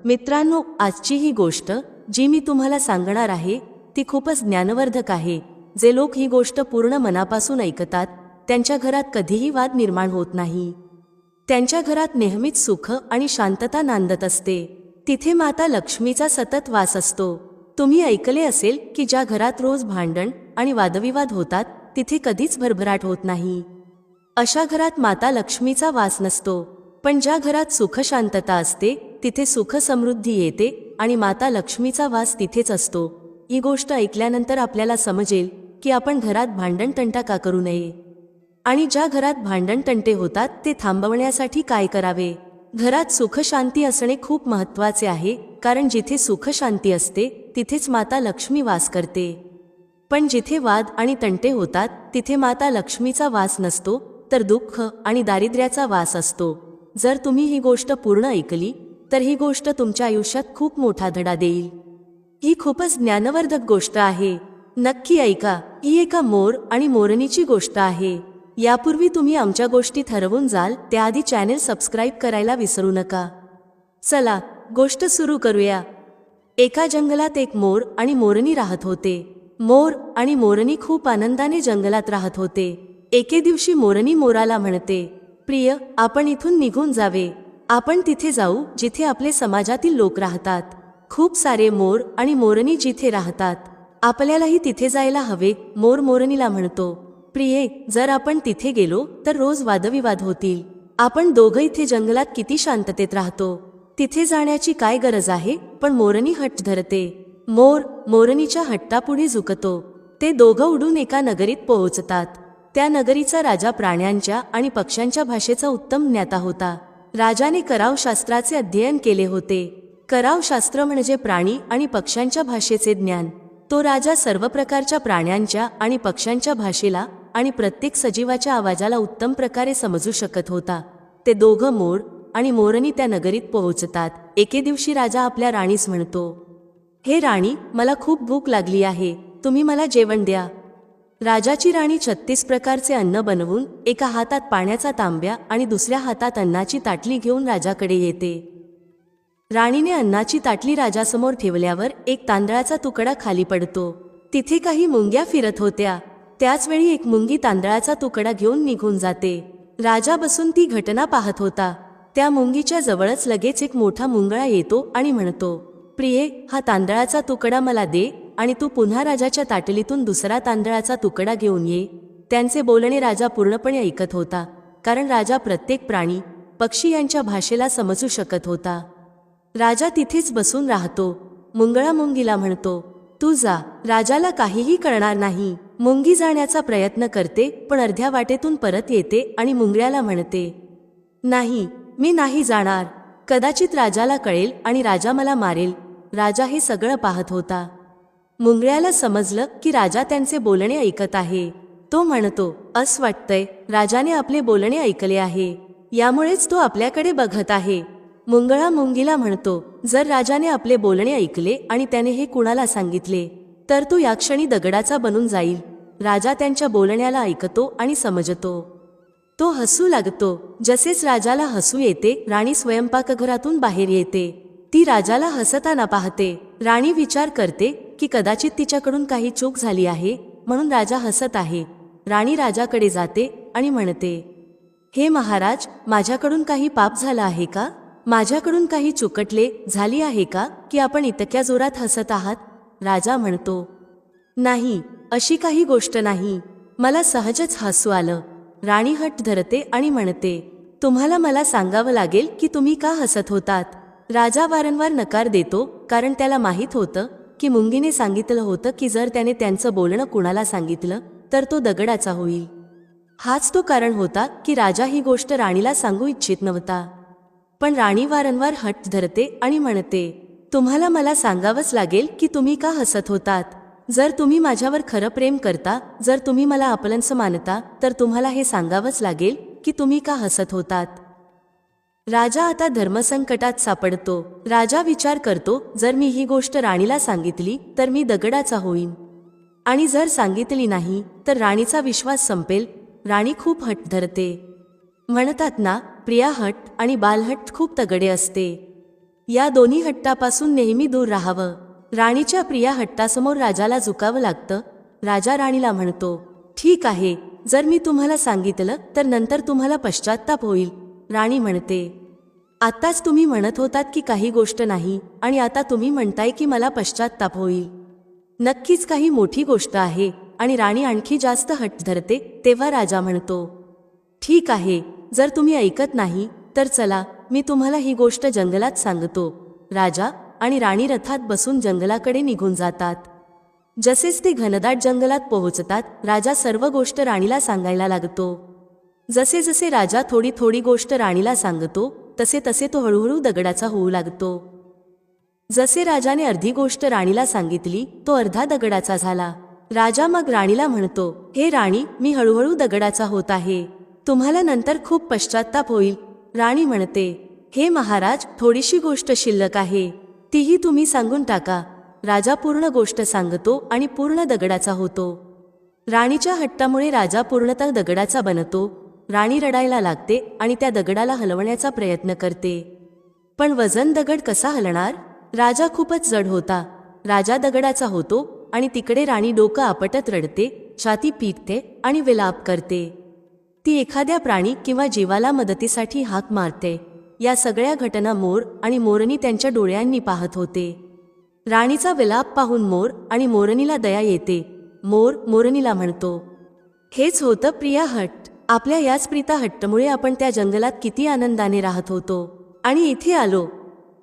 मित्रांनो, आजची ही गोष्ट जी मी तुम्हाला सांगणार आहे ती खूपच ज्ञानवर्धक आहे. जे लोक ही गोष्ट पूर्ण मनापासून ऐकतात त्यांच्या घरात कधीही वाद निर्माण होत नाही. त्यांच्या घरात नेहमीच सुख आणि शांतता नांदत असते. तिथे माता लक्ष्मीचा सतत वास असतो. तुम्ही ऐकले असेल की ज्या घरात रोज भांडण आणि वादविवाद होतात तिथे कधीच भरभराट होत नाही. अशा घरात माता लक्ष्मीचा वास नसतो. पण ज्या घरात सुख शांतता असते तिथे सुख समृद्धी येते आणि माता लक्ष्मीचा वास तिथेच असतो. ही गोष्ट ऐकल्यानंतर आपल्याला समजेल की आपण घरात भांडण तंटा का करू नये आणि ज्या घरात भांडण तंटे होतात ते थांबवण्यासाठी काय करावे. घरात सुख शांती असणे खूप महत्त्वाचे आहे, कारण जिथे सुख शांती असते तिथेच माता लक्ष्मी वास करते. पण जिथे वाद आणि तंटे होतात तिथे माता लक्ष्मीचा वास नसतो, तर दुःख आणि दारिद्र्याचा वास असतो. जर तुम्ही ही गोष्ट पूर्ण ऐकली तर ही गोष्ट तुमच्या आयुष्यात खूप मोठा धडा देईल. ही खूपच ज्ञानवर्धक गोष्ट आहे. नक्की ऐका. ही एका मोर आणि मोरणीची गोष्ट आहे. यापूर्वी तुम्ही आमच्या गोष्टी ठरवून जाल त्याआधी चॅनल सबस्क्राईब करायला विसरू नका. चला गोष्ट सुरू करूया. एका जंगलात एक मोर आणि मोरणी राहत होते. मोर आणि मोरणी खूप आनंदाने जंगलात राहत होते. एके दिवशी मोरणी मोराला म्हणते, प्रिय, आपण इथून निघून जावे. आपण तिथे जाऊ जिथे आपले समाजातील लोक राहतात. खूप सारे मोर आणि मोरणी जिथे राहतात. आपल्यालाही तिथे जायला हवे. मोर मोरणीला म्हणतो, प्रिये, जर आपण तिथे गेलो तर रोज वादविवाद होतील. आपण दोघं इथे जंगलात किती शांततेत राहतो. तिथे जाण्याची काय गरज आहे. पण मोरणी हट्ट धरते. मोर मोरणीच्या हट्टापुढे झुकतो. ते दोघं उडून एका नगरीत पोहोचतात. त्या नगरीचा राजा प्राण्यांच्या आणि पक्ष्यांच्या भाषेचा उत्तम ज्ञाता होता. राजाने करावशास्त्राचे अध्ययन केले होते. करावशास्त्र म्हणजे प्राणी आणि पक्ष्यांच्या भाषेचे ज्ञान. तो राजा सर्व प्रकारच्या प्राण्यांच्या आणि पक्ष्यांच्या भाषेला आणि प्रत्येक सजीवाच्या आवाजाला उत्तम प्रकारे समजू शकत होता. ते दोघं मोर आणि मोरणी त्या नगरीत पोहोचतात. एके दिवशी राजा आपल्या राणीस म्हणतो, हे राणी, मला खूप भूक लागली आहे. तुम्ही मला जेवण द्या. राजाची राणी 36 प्रकारचे अन्न बनवून एका हातात पाण्याचा तांब्या आणि दुसऱ्या हातात अन्नाची ताटली घेऊन राजाकडे येते. राणीने अन्नाची ताटली राजासमोर ठेवल्यावर एक तांदळाचा तुकडा खाली पडतो. तिथे काही मुंग्या फिरत होत्या. त्याचवेळी एक मुंगी तांदळाचा तुकडा घेऊन निघून जाते. राजा बसून ती घटना पाहत होता. त्या मुंगीच्या जवळच लगेच एक मोठा मुंगळा येतो आणि म्हणतो, प्रिये, हा तांदळाचा तुकडा मला दे आणि तू पुन्हा राजाच्या ताटलीतून दुसरा तांदळाचा तुकडा घेऊन ये. त्यांचे बोलणे राजा पूर्णपणे ऐकत होता, कारण राजा प्रत्येक प्राणी पक्षी यांच्या भाषेला समजू शकत होता. राजा तिथेच बसून राहतो. मुंगळा मुंगीला म्हणतो, तू जा. राजाला काहीही कळणार नाही. मुंगी जाण्याचा प्रयत्न करते पण अर्ध्या वाटेतून परत येते आणि मुंगळ्याला म्हणते, नाही, मी नाही जाणार. कदाचित राजाला कळेल आणि राजा मला मारेल. राजा हे सगळं पाहत होता. मुंगळ्याला समजलं की राजा त्यांचे बोलणे ऐकत आहे. तो म्हणतो, असं वाटतंय राजाने आपले बोलणे ऐकले आहे. यामुळेच तो आपल्याकडे बघत आहे. मुंगळा मुंगीला म्हणतो, जर राजाने आपले बोलणे ऐकले आणि त्याने हे कुणाला सांगितले तर तो या क्षणी दगडाचा बनून जाईल. राजा त्यांच्या बोलण्याला ऐकतो आणि समजतो. तो हसू लागतो. जसेच राजाला हसू येते, राणी स्वयंपाकघरातून बाहेर येते. ती राजाला हसताना पाहते. राणी विचार करते की कदाचित तिच्याकडून काही चूक झाली आहे म्हणून राजा हसत आहे. राणी राजाकडे जाते आणि म्हणते, हे महाराज, माझ्याकडून काही पाप झालं आहे का? माझ्याकडून काही चुकटले झाली आहे का की आपण इतक्या जोरात हसत आहात? राजा म्हणतो, नाही, अशी काही गोष्ट नाही. मला सहजच हसू आलं. राणी हट्ट धरते आणि म्हणते, तुम्हाला मला सांगावं लागेल की तुम्ही का हसत होतात. राजा वारंवार नकार देतो, कारण त्याला माहीत होतं की मुंगीने सांगितलं होतं की जर त्याने त्यांचं बोलणं कुणाला सांगितलं तर तो दगडाचा होईल. हाच तो कारण होता की राजा ही गोष्ट राणीला सांगू इच्छित नव्हता. पण राणी वारंवार हट्ट धरते आणि म्हणते, तुम्हाला मला सांगावंच लागेल की तुम्ही का हसत होतात. जर तुम्ही माझ्यावर खरं प्रेम करता, जर तुम्ही मला आपलंसं मानता तर तुम्हाला हे सांगावंच लागेल की तुम्ही का हसत होतात. राजा आता धर्मसंकटात सापडतो. राजा विचार करतो, जर मी ही गोष्ट राणीला सांगितली तर मी दगडाचा होईन आणि जर सांगितली नाही तर राणीचा विश्वास संपेल. राणी खूप हट्ट धरते. म्हणतात ना, प्रिया हट्ट आणि बालहट्ट खूप तगडे असते. या दोन्ही हट्टापासून नेहमी दूर राहावं. राणीच्या प्रिया हट्टासमोर राजाला झुकावं लागतं. राजा राणीला म्हणतो, ठीक आहे, जर मी तुम्हाला सांगितलं तर नंतर तुम्हाला पश्चात्ताप होईल. राणी म्हणते, आत्ताच तुम्ही म्हणत होतात की काही गोष्ट नाही आणि आता तुम्ही म्हणताय की मला पश्चात्ताप होईल. नक्कीच काही मोठी गोष्ट आहे. आणि राणी आणखी जास्त हट्ट धरते. तेव्हा राजा म्हणतो, ठीक आहे, जर तुम्ही ऐकत नाही तर चला, मी तुम्हाला ही गोष्ट जंगलात सांगतो. राजा आणि राणी रथात बसून जंगलाकडे निघून जातात. जसेच ते घनदाट जंगलात पोहोचतात, राजा सर्व गोष्ट राणीला सांगायला लागतो. जसे जसे राजा थोडी थोडी गोष्ट राणीला सांगतो तसे तसे तो हळूहळू दगडाचा होऊ लागतो. जसे राजाने अर्धी गोष्ट राणीला सांगितली, तो अर्धा दगडाचा झाला. राजा मग राणीला म्हणतो, हे राणी, मी हळूहळू दगडाचा होत आहे. तुम्हाला नंतर खूप पश्चात्ताप होईल. राणी म्हणते, हे महाराज, थोडीशी गोष्ट शिल्लक आहे, तीही तुम्ही सांगून टाका. राजा पूर्ण गोष्ट सांगतो आणि पूर्ण दगडाचा होतो. राणीच्या हट्टामुळे राजा पूर्णतः दगडाचा बनतो. राणी रडायला लागते आणि त्या दगडाला हलवण्याचा प्रयत्न करते. पण वजन दगड कसा हलणार? राजा खूपच जड होता. राजा दगडाचा होतो आणि तिकडे राणी डोकं आपटत रडते, छाती पीटते आणि विलाप करते. ती एखाद्या प्राणी किंवा जीवाला मदतीसाठी हाक मारते. या सगळ्या घटना मोर आणि मोरनी त्यांच्या डोळ्यांनी पाहत होते. राणीचा विलाप पाहून मोर आणि मोरनीला दया येते. मोर मोरनीला म्हणतो, हेच होतं प्रिया हट्ट. आपल्या याच प्रीता हट्टमुळे आपण त्या जंगलात किती आनंदाने राहत होतो आणि इथे आलो.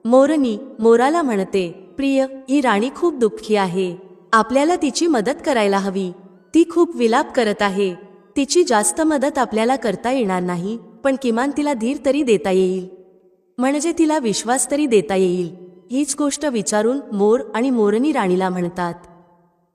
मोरनी मोराला म्हणते, प्रिय, ही राणी खूप दुःखी आहे. आपल्याला तिची मदत करायला हवी. ती खूप विलाप करत आहे. तिची जास्त मदत आपल्याला करता येणार नाही, पण किमान तिला धीर तरी देता येईल, म्हणजे तिला विश्वास तरी देता येईल. हीच गोष्ट विचारून मोर आणि मोरनी राणीला म्हणतात,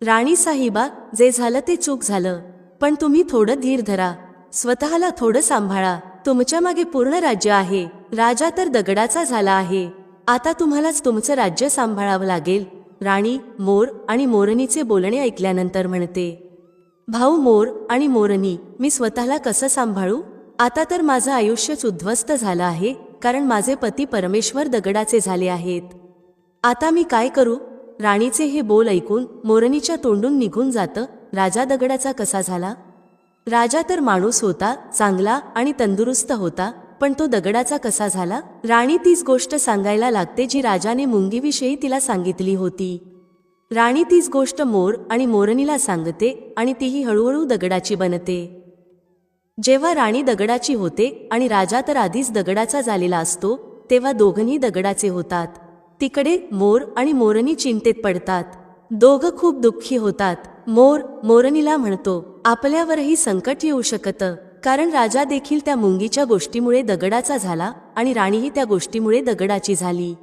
राणी साहिबा, जे झालं ते चूक झालं, पण तुम्ही थोडं धीर धरा, स्वतःला थोडं सांभाळा. तुमच्या मागे पूर्ण राज्य आहे. राजा तर दगडाचा झाला आहे. आता तुम्हालाच तुमचं राज्य सांभाळावं लागेल. राणी मोर आणि मोरनीचे बोलणे ऐकल्यानंतर म्हणते, भाऊ मोर आणि मोरनी, मी स्वतःला कसं सांभाळू? आता तर माझं आयुष्यच उद्ध्वस्त झालं आहे, कारण माझे पती परमेश्वर दगडाचे झाले आहेत. आता मी काय करू? राणीचे हे बोल ऐकून मोरनीच्या तोंडून निघून जातं, राजा दगडाचा कसा झाला? राजा तर माणूस होता, चांगला आणि तंदुरुस्त होता, पण तो दगडाचा कसा झाला? राणी तीच गोष्ट सांगायला लागते जी राजाने मुंगीविषयी तिला सांगितली होती. राणी तीच गोष्ट मोर आणि मोरनीला सांगते आणि तीही हळूहळू दगडाची बनते. जेव्हा राणी दगडाची होते आणि राजा तर आधीच दगडाचा झालेला असतो, तेव्हा दोघंही दगडाचे होतात. तिकडे मोर आणि मोरनी चिंतेत पडतात. दोघं खूप दुःखी होतात. मोर मोरनीला म्हणतो, आपल्यावरही संकट येऊ शकतं, कारण राजा देखील त्या मुंगीच्या गोष्टीमुळे दगडाचा झाला आणि राणीही त्या गोष्टीमुळे दगडाची झाली.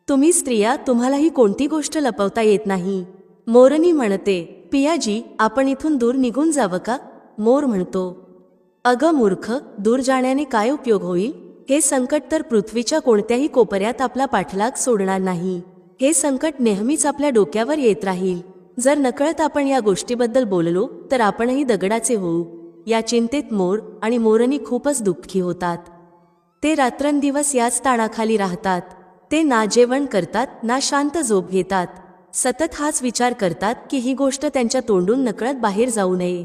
तुम्ही स्त्रिया, तुम्हालाही कोणती गोष्ट लपवता येत नाही. मोरनी म्हणते, पियाजी, आपण इथून दूर निघून जावं का? मोर म्हणतो, अगं मूर्ख, दूर जाण्याने काय उपयोग होईल? हे संकट तर पृथ्वीच्या कोणत्याही कोपऱ्यात आपला पाठलाग सोडणार नाही. हे संकट नेहमीच आपल्या डोक्यावर येत राहील. जर नकळत आपण या गोष्टीबद्दल बोललो तर आपणही दगडाचे होऊ. या चिंतेत मोर आणि मोरनी खूपच दुःखी होतात. ते रात्रंदिवस याच ताणाखाली राहतात. ते ना जेवण करतात, ना शांत झोप घेतात. सतत हाच विचार करतात की ही गोष्ट त्यांच्या तोंडून नकळत बाहेर जाऊ नये.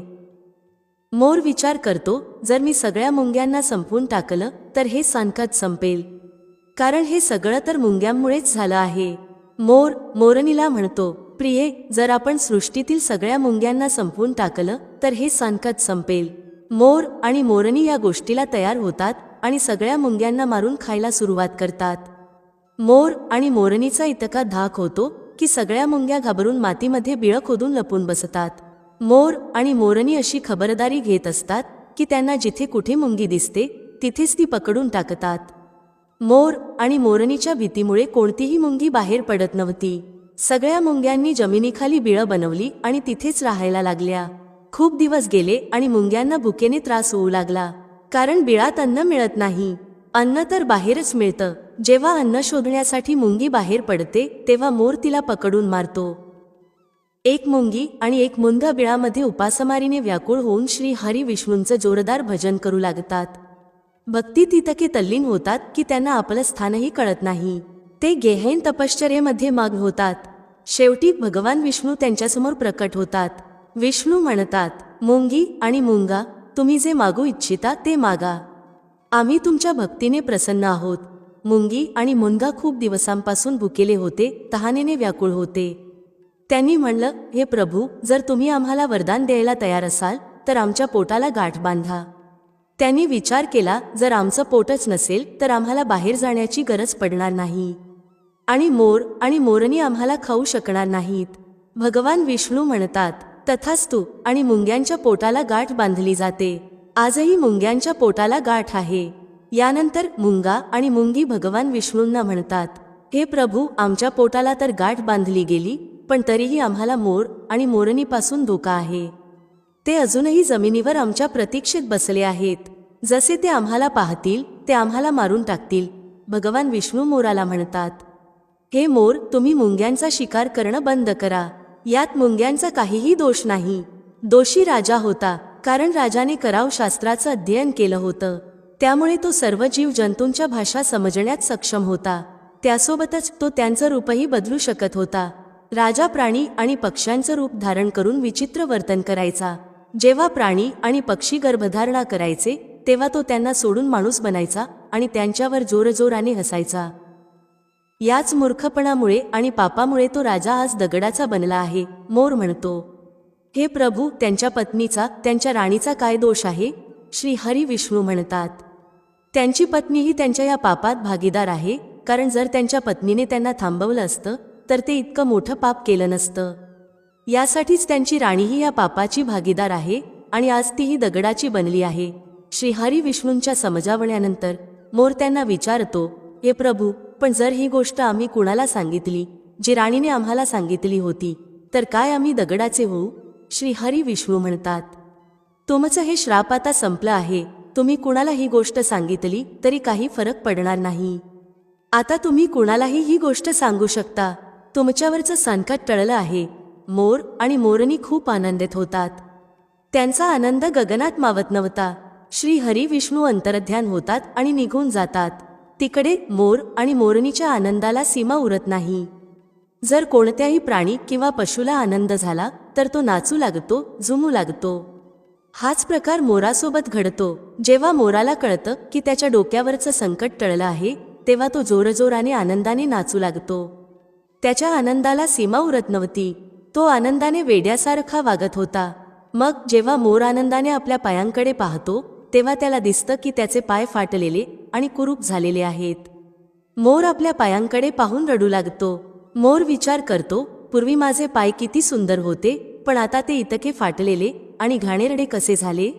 मोर विचार करतो, जर मी सगळ्या मुंग्यांना संपवून टाकलं तर हे संकट संपेल, कारण हे सगळं तर मुंग्यांमुळेच झालं आहे. मोर मोरनीला म्हणतो, प्रिये, जर आपण सृष्टीतील सगळ्या मुंग्यांना संपवून टाकलं तर हे संकट संपेल. मोर आणि मोरनी या गोष्टीला तयार होतात आणि सगळ्या मुंग्यांना मारून खायला सुरुवात करतात. मोर आणि मोरनीचा इतका धाक होतो की सगळ्या मुंग्या घाबरून मातीमध्ये बिळं खोदून लपून बसतात. मोर आणि मोरनी अशी खबरदारी घेत असतात की त्यांना जिथे कुठे मुंगी दिसते तिथेच ती पकडून टाकतात. मोर आणि मोरनीच्या भीतीमुळे कोणतीही मुंगी बाहेर पडत नव्हती. सगळ्या मुंग्यांनी जमिनीखाली बिळं बनवली आणि तिथेच राहायला लागल्या. खूप दिवस गेले आणि मुंग्यांना भुकेने त्रास होऊ लागला, कारण बिळात अन्न मिळत नाही. अन्न तर बाहेरच मिळतं. जेव्हा अन्न शोधण्यासाठी मुंगी बाहेर पडते तेव्हा मोर तिला पकडून मारतो. एक मुंगी आणि एक मुंग बिळामध्ये उपासमारीने व्याकुळ होऊन श्री हरी विष्णूंचं जोरदार भजन करू लागतात. भक्ती तितके तल्लीन होतात की त्यांना आपलं स्थानही कळत नाही. ते गेहन तपश्चर्येमध्ये मग्न होतात. शेवटी भगवान विष्णू त्यांच्यासमोर प्रकट होतात. विष्णू म्हणतात, मुंगी आणि मुंगा, तुम्ही जे मागू इच्छिता ते मागा. आम्ही तुमच्या भक्तीने प्रसन्न आहोत. मुंगी आणि मुंगा खूप दिवसांपासून भुकेले होते, तहानेने व्याकुळ होते. त्यांनी म्हणलं, हे प्रभू, जर तुम्ही आम्हाला वरदान द्यायला तयार असाल तर आमच्या पोटाला गाठ बांधा. त्यांनी विचार केला, जर आमचं पोटच नसेल तर आम्हाला बाहेर जाण्याची गरज पडणार नाही आणि मोर आणि मोरणी आम्हाला खाऊ शकणार नाहीत. भगवान विष्णू म्हणतात, तथास्तु, आणि मुंग्यांच्या पोटाला गाठ बांधली जाते. आजही मुंग्यांच्या पोटाला गाठ आहे. यानंतर मुंगा आणि मुंगी भगवान विष्णूंना म्हणतात, हे प्रभू, आमच्या पोटाला तर गाठ बांधली गेली, पण तरीही आम्हाला मोर आणि मोरणीपासून धोका आहे. ते अजूनही जमिनीवर आमच्या प्रतीक्षेत बसले आहेत. जसे ते आम्हाला पाहतील ते आम्हाला मारून टाकतील. भगवान विष्णू मोराला म्हणतात, हे मोर, तुम्ही मुंग्यांचा शिकार करणं बंद करा. यात मुंग्यांचा काहीही दोष नाही. दोषी राजा होता, कारण राजाने कराव शास्त्राचं अध्ययन केलं होतं. त्यामुळे तो सर्व जीव जंतूंच्या भाषा समजण्यात सक्षम होता. त्यासोबतच तो त्यांचं रूपही बदलू शकत होता. राजा प्राणी आणि पक्ष्यांचं रूप धारण करून विचित्र वर्तन करायचा. जेव्हा प्राणी आणि पक्षी गर्भधारणा करायचे तेव्हा तो त्यांना सोडून माणूस बनायचा आणि त्यांच्यावर जोरजोराने हसायचा. याच मूर्खपणामुळे आणि पापामुळे तो राजा आज दगडाचा बनला आहे. मोर म्हणतो, हे प्रभू, त्यांच्या पत्नीचा, त्यांच्या राणीचा काय दोष आहे? श्री हरी विष्णू म्हणतात, त्यांची पत्नीही त्यांच्या या पापात भागीदार आहे, कारण जर त्यांच्या पत्नीने त्यांना थांबवलं असतं तर ते इतकं मोठं पाप केलं नसतं. यासाठीच त्यांची राणीही या पापाची भागीदार आहे आणि आज तीही दगडाची बनली आहे. श्री हरी विष्णूंच्या समजावण्यानंतर मोर त्यांना विचारतो, हे प्रभू, पण जर ही गोष्ट आम्ही कुणाला सांगितली जी राणीने आम्हाला सांगितली होती तर काय आम्ही दगडाचे होऊ? श्री हरी विष्णू म्हणतात, तुमचं हे श्राप आता संपलं आहे. तुम्ही कुणाला ही गोष्ट सांगितली तरी काही फरक पडणार नाही. आता तुम्ही कुणालाही ही गोष्ट सांगू शकता. तुमच्यावरचं संकट टळलं आहे. मोर आणि मोरणी खूप आनंदित होतात. त्यांचा आनंद गगनात मावत नव्हता. श्री हरी विष्णू अंतर्ध्यान होतात आणि निघून जातात. तिकडे मोर आणि मोरणीच्या आनंदाला सीमा उरत नाही. जर कोणत्याही प्राणी किंवा पशुला आनंद झाला तर तो नाचू लागतो, झुमू लागतो. हाच प्रकार मोरासोबत घडतो. जेव्हा मोराला कळतं की त्याच्या डोक्यावरचं संकट टळलं आहे तेव्हा तो जोरजोराने आनंदाने नाचू लागतो. त्याच्या आनंदाला सीमा उरत नव्हती. तो आनंदाने वेड्यासारखा वागत होता. मग जेव्हा मोर आनंदाने आपल्या पायांकडे पाहतो तेव्हा त्याला दिसतं की त्याचे पाय फाटलेले आणि कुरूप झालेले आहेत. मोर आपल्या पायांकडे पाहून रडू लागतो. मोर विचार करतो, पूर्वी माझे पाय किती सुंदर होते, पण आता ते इतके फाटलेले आणि घाणेरडे कसे झाले?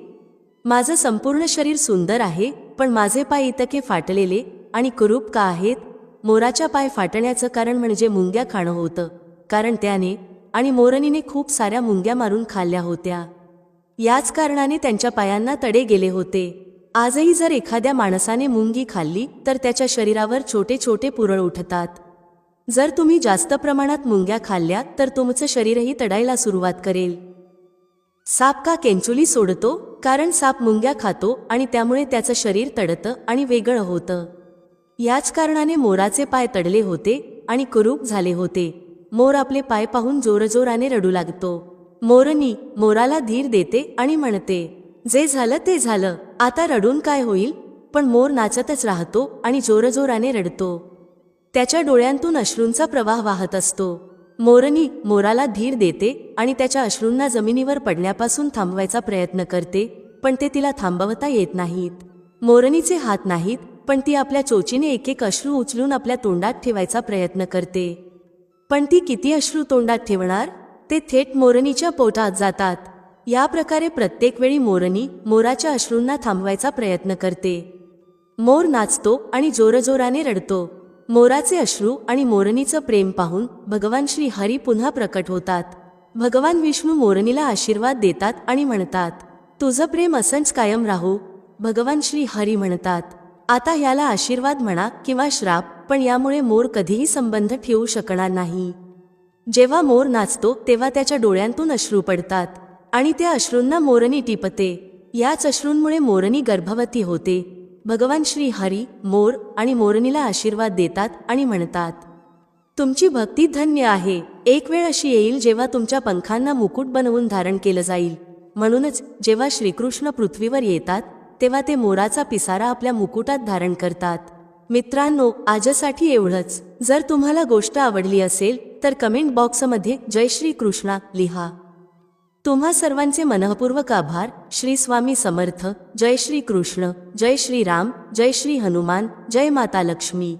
माझं संपूर्ण शरीर सुंदर आहे, पण माझे पाय इतके फाटलेले आणि कुरूप का आहेत? मोराच्या पाय फाटण्याचं कारण म्हणजे मुंग्या खाणं होतं, कारण त्याने आणि मोरणीने खूप साऱ्या मुंग्या मारून खाल्ल्या होत्या. याच कारणाने त्यांच्या पायांना तडे गेले होते. आजही जर एखाद्या माणसाने मुंगी खाल्ली तर त्याच्या शरीरावर छोटे छोटे पुरळ उठतात. जर तुम्ही जास्त प्रमाणात मुंग्या खाल्ल्या तर तुमचं शरीरही तडायला सुरुवात करेल. साप का केंचुली सोडतो? कारण साप मुंग्या खातो आणि त्यामुळे त्याचं शरीर तडतं आणि वेगळं होतं. याच कारणाने मोराचे पाय तडले होते आणि कुरूप झाले होते. मोर आपले पाय पाहून जोरजोराने रडू लागतो. मोरणी मोराला धीर देते आणि म्हणते, जे झालं ते झालं, आता रडून काय होईल? पण मोर नाचतच राहतो आणि जोरजोराने रडतो. त्याच्या डोळ्यांतून अश्रूंचा प्रवाह वाहत असतो. मोरणी मोराला धीर देते आणि त्याच्या अश्रूंना जमिनीवर पडण्यापासून थांबवायचा प्रयत्न करते, पण ते तिला थांबवता येत नाहीत. मोरणीचे हात नाहीत, पण ती आपल्या चोचीने एक एक अश्रू उचलून आपल्या तोंडात ठेवायचा प्रयत्न करते. पण ती किती अश्रू तोंडात ठेवणार? ते थेट मोरणीच्या पोटात जातात. या प्रकारे प्रत्येक वेळी मोरणी मोराच्या अश्रूंना थांबवायचा प्रयत्न करते. मोर नाचतो आणि जोरजोराने रडतो. मोराचे अश्रू आणि मोरणीचं प्रेम पाहून भगवान श्री हरी पुन्हा प्रकट होतात. भगवान विष्णू मोरणीला आशीर्वाद देतात आणि म्हणतात, तुझं प्रेम असंच कायम राहो. भगवान श्री हरी म्हणतात, आता ह्याला आशीर्वाद म्हणा किंवा श्राप, पण यामुळे मोर कधीही संबंध ठेवू शकणार नाही. जेव्हा मोर नाचतो तेव्हा त्याच्या डोळ्यांतून अश्रू पडतात आणि त्या अश्रूंना मोरणी टिपते. याच अश्रूंमुळे मोरणी गर्भवती होते. भगवान श्री हरी मोर आणि मोरणीला आशीर्वाद देतात आणि म्हणतात, तुमची भक्ती धन्य आहे. एक वेळ अशी येईल जेव्हा तुमच्या पंखांना मुकुट बनवून धारण केलं जाईल. म्हणूनच जेव्हा श्रीकृष्ण पृथ्वीवर येतात तेव्हा ते मोराचा पिसारा आपल्या मुकुटात धारण करतात. मित्रांनो, आजसाठी एवढंच. जर तुम्हाला गोष्ट आवडली असेल तर कमेंट बॉक्समध्ये जय श्री कृष्णा लिहा. तुम्हा सर्वांचे मनःपूर्वक आभार. श्री स्वामी समर्थ. जय श्री कृष्ण. जय श्री राम. जय श्री हनुमान. जय माता लक्ष्मी.